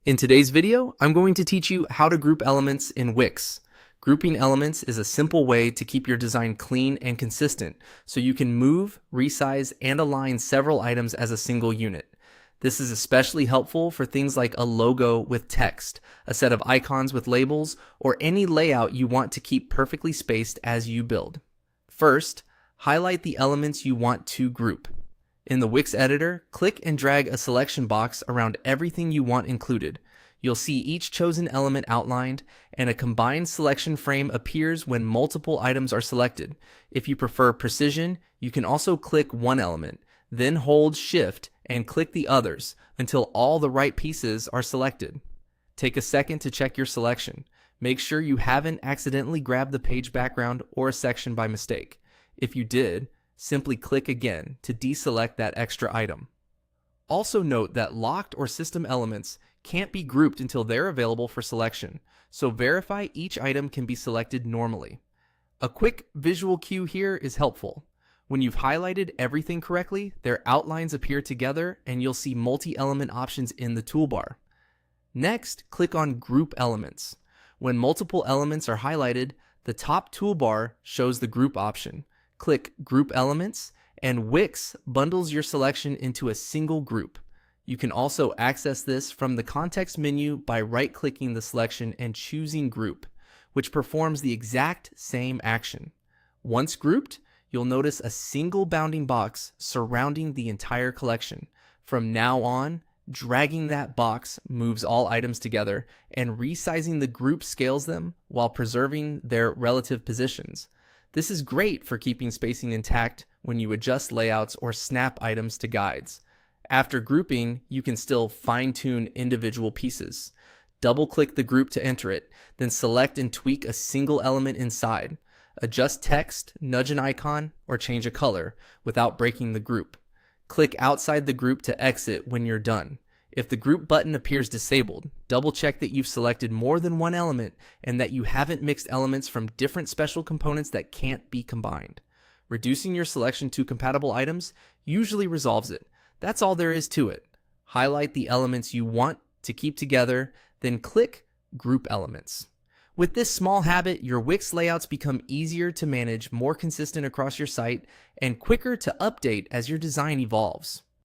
In today's video, I'm going to teach you how to group elements in Wix. Grouping elements is a simple way to keep your design clean and consistent, so you can move, resize, and align several items as a single unit. This is especially helpful for things like a logo with text, a set of icons with labels, or any layout you want to keep perfectly spaced as you build. First, highlight the elements you want to group. In the Wix editor, click and drag a selection box around everything you want included. You'll see each chosen element outlined, and a combined selection frame appears when multiple items are selected. If you prefer precision, you can also click one element, then hold Shift and click the others until all the right pieces are selected. Take a second to check your selection. Make sure you haven't accidentally grabbed the page background or a section by mistake. If you did, simply click again to deselect that extra item. Also note that locked or system elements can't be grouped until they're available for selection, so verify each item can be selected normally. A quick visual cue here is helpful. When you've highlighted everything correctly, their outlines appear together and you'll see multi-element options in the toolbar. Next, click on Group Elements. When multiple elements are highlighted, the top toolbar shows the group option. Click Group Elements, and Wix bundles your selection into a single group. You can also access this from the context menu by right-clicking the selection and choosing Group, which performs the exact same action. Once grouped, you'll notice a single bounding box surrounding the entire collection. From now on, dragging that box moves all items together, and resizing the group scales them while preserving their relative positions. This is great for keeping spacing intact when you adjust layouts or snap items to guides. After grouping, you can still fine-tune individual pieces. Double-click the group to enter it, then select and tweak a single element inside. Adjust text, nudge an icon, or change a color without breaking the group. Click outside the group to exit when you're done. If the group button appears disabled, double-check that you've selected more than one element and that you haven't mixed elements from different special components that can't be combined. Reducing your selection to compatible items usually resolves it. That's all there is to it. Highlight the elements you want to keep together, then click Group Elements. With this small habit, your Wix layouts become easier to manage, more consistent across your site, and quicker to update as your design evolves.